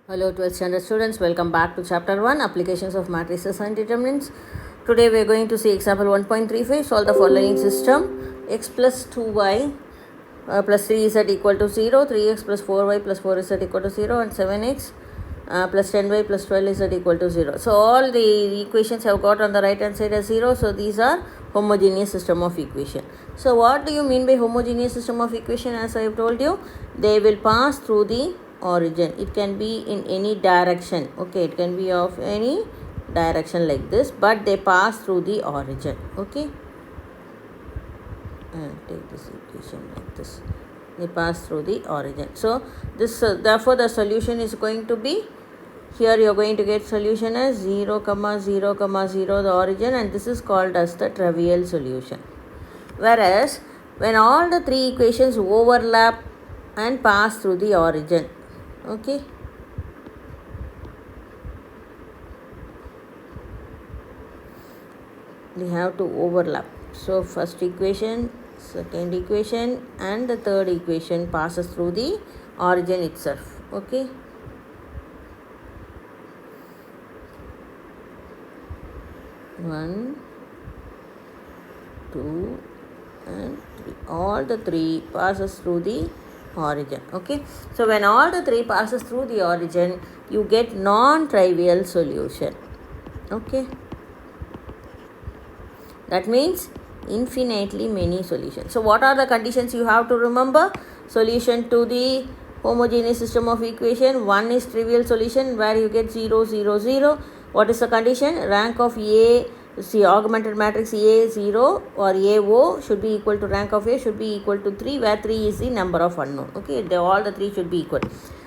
Hello 12th standard students, welcome back to chapter 1, applications of matrices and determinants. Today we are going to see example 1.35, solve the following system. X plus 2y plus 3z equal to 0, 3x plus 4y plus 4z equal to 0 and 7x plus 10y plus 12z equal to 0. So all the equations have got on the right hand side as 0, so these are homogeneous system of equation. So what do you mean by homogeneous system of equation? As I have told you, they will pass through the origin. It can be in any direction, okay, it can be of any direction like this, but they pass through the origin, okay. And take this equation like this, they pass through the origin. So this therefore the solution is going to be, here you are going to get solution as 0 comma 0 comma 0 the origin, and this is called as the trivial solution. Whereas when all the three equations overlap and pass through the origin, okay, they have to overlap. So first equation, second equation and the third equation passes through the origin itself, okay. One, two and 3, all the three passes through the origin, okay. So when all the three passes through the origin, you get non-trivial solution, okay. That means infinitely many solutions. So what are the conditions you have to remember? Solution to the homogeneous system of equation, one is trivial solution where you get 0 0 0. What is the condition? Rank of A, see, augmented matrix A 0 or AO should be equal to rank of A should be equal to 3, where 3 is the number of unknown, okay. All the three should be equal.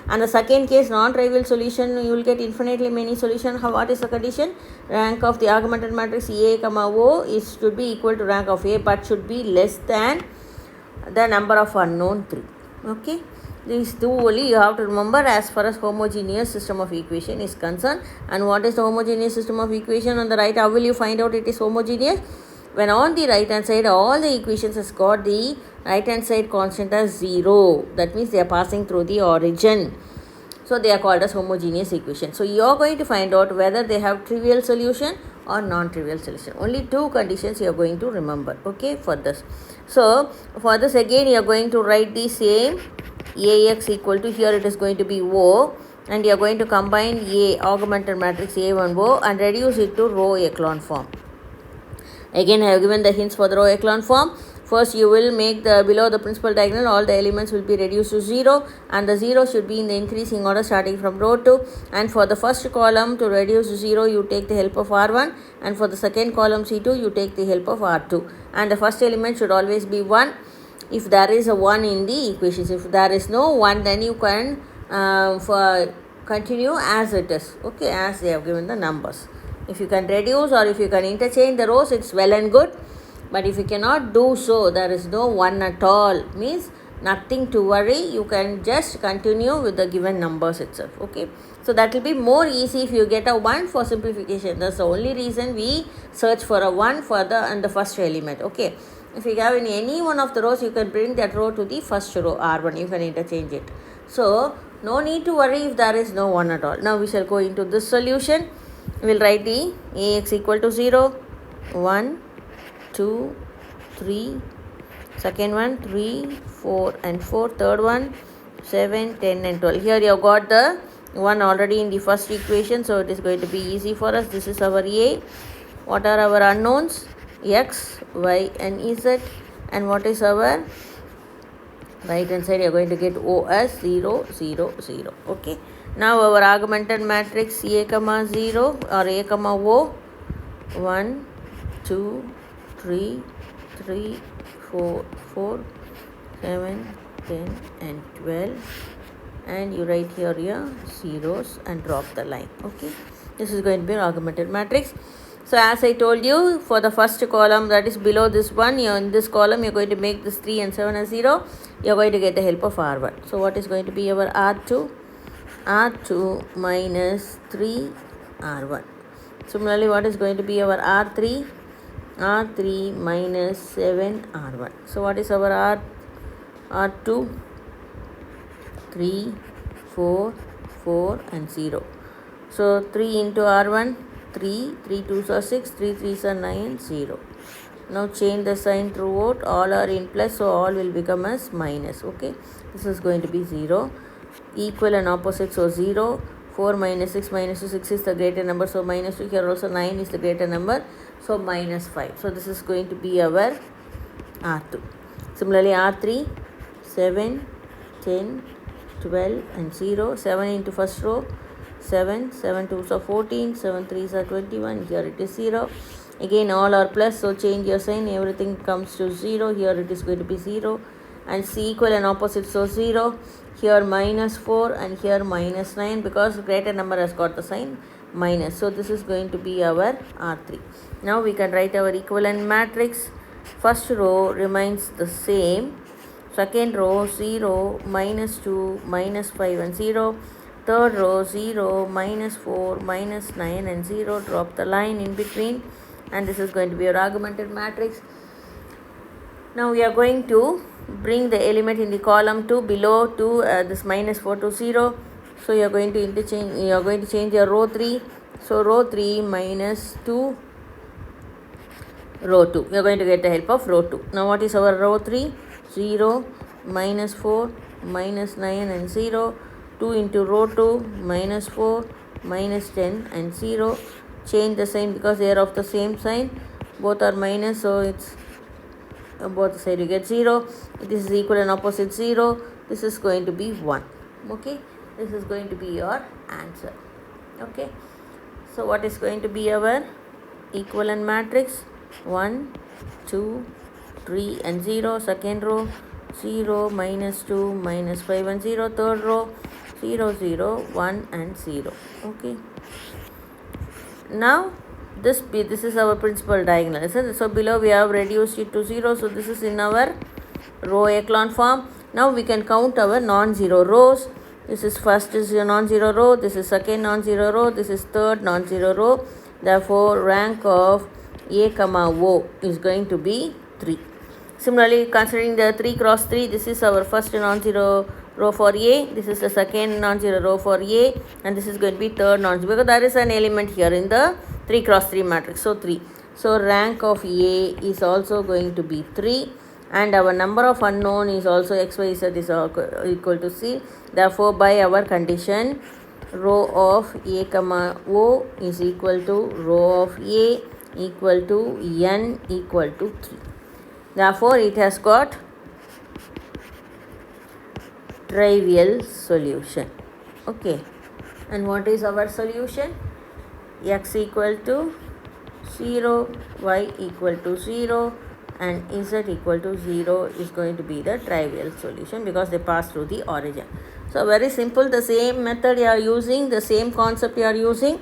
And the second case, non-trivial solution, you will get infinitely many solution. What is the condition? Rank of the augmented matrix A comma O is should be equal to rank of A, but should be less than the number of unknown 3, okay. These two only you have to remember as far as homogeneous system of equation is concerned. And what is the homogeneous system of equation on the right? How will you find out it is homogeneous? When on the right hand side all the equations has got the right hand side constant as 0, that means they are passing through the origin, so they are called as homogeneous equation. So you are going to find out whether they have trivial solution or non-trivial solution. Only two conditions you are going to remember, okay, for this. So for this again you are going to write the same Ax equal to, here it is going to be O, and you are going to combine A augmented matrix A1O and reduce it to row echelon form. Again I have given the hints for the row echelon form. First you will make the below the principal diagonal, all the elements will be reduced to 0, and the 0 should be in the increasing order starting from row 2. And for the first column to reduce to 0 you take the help of R1, and for the second column C2 you take the help of R2, and the first element should always be 1 if there is a 1 in the equations. If there is no 1, then you can continue as it is, okay, as they have given the numbers. If you can reduce or if you can interchange the rows, it's well and good. But if you cannot do so, there is no 1 at all, means nothing to worry, you can just continue with the given numbers itself, okay. So that will be more easy if you get a 1 for simplification. That's the only reason we search for a 1 for the first element, okay. If you have in any one of the rows, you can bring that row to the first row R1, you can interchange it. So no need to worry if there is no 1 at all. Now we shall go into this solution. We will write the Ax equal to 0, 1, 2, 3, second one 3, 4 and 4, third one 7, 10 and 12. Here you have got the 1 already in the first equation, so it is going to be easy for us. This is our A. What are our unknowns? X, Y and Z. And what is our right hand side? You are going to get O as 0, 0, 0, okay. Now our augmented matrix A comma 0 or A comma O, 1, 2, 3, 3, 4, 4, 7, 10 and 12, and you write here your zeros and drop the line, okay. This is going to be an augmented matrix. So as I told you, for the first column that is below this one, you in this column you are going to make this 3 and 7 as 0, you are going to get the help of R1. So what is going to be our R2? R2 minus 3 R1. Similarly, what is going to be our R3? R3 minus 7 R1. So what is our R2? 3, 4, 4 and 0. So 3 into R1, 3, 3 2s are 6, 3 3s are 9, 0. Now change the sign throughout, all are in plus, so all will become as minus. Okay, this is going to be 0. Equal and opposite, so 0. 4 minus 6 minus 2, 6 is the greater number, so minus 2. Here also 9 is the greater number, so minus 5. So this is going to be our R2. Similarly R3, 7, 10, 12 and 0. 7 into first row, 7, 7 2s are 14, 7 3s are 21, here it is 0. Again all are plus, so change your sign, everything comes to 0, here it is going to be 0. And C equal and opposite, so 0. Here minus 4 and here minus 9, because greater number has got the sign minus. So this is going to be our R3. Now we can write our equivalent matrix. First row remains the same. Second row 0, minus 2, minus 5 and 0. Third row 0, minus 4, minus 9 and 0. Drop the line in between, and this is going to be your augmented matrix. Now we are going to bring the element in the column 2 below to this minus 4 to 0. So you are going to interchange, you are going to change your row 3. So row 3 minus 2, row 2. You are going to get the help of row 2. Now what is our row 3? 0, minus 4, minus 9 and 0. 2 into row 2, minus 4, minus 10 and 0. Change the sign because they are of the same sign. Both are minus, so it's both side you get 0. This is equal and opposite 0. This is going to be 1. Okay, this is going to be your answer. Okay, so what is going to be our equivalent matrix? 1, 2, 3 and 0. Second row 0, minus 2, minus 5 and 0. Third row 0, 0, 1 and 0. Okay, now this is our principal diagonal. So below we have reduced it to 0. So this is in our row echelon form. Now we can count our non-zero rows. This is first is your non-zero row. This is second non-zero row. This is third non-zero row. Therefore rank of A comma O is going to be 3. Similarly, considering the 3 cross 3, this is our first non-zero row for A, this is the second non-zero row for A, and this is going to be third non-zero, because there is an element here in the 3 cross 3 matrix, so 3. So rank of A is also going to be 3, and our number of unknown is also x, y, z is equal to C. Therefore, by our condition, row of A comma O is equal to row of A equal to n equal to 3. Therefore, it has got trivial solution. Okay, and what is our solution? X equal to 0, y equal to 0 and z equal to 0 is going to be the trivial solution because they pass through the origin. So very simple, the same method you are using, the same concept you are using.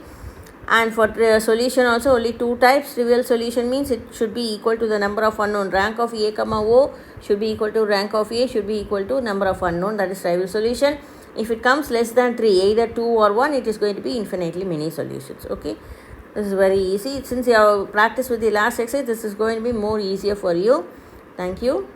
And for solution also only 2 types. Trivial solution means it should be equal to the number of unknown. Rank of A comma O should be equal to rank of A should be equal to number of unknown, that is trivial solution. If it comes less than 3, either 2 or 1, it is going to be infinitely many solutions. Okay, this is very easy. Since you have practiced with the last exercise, this is going to be more easier for you. Thank you.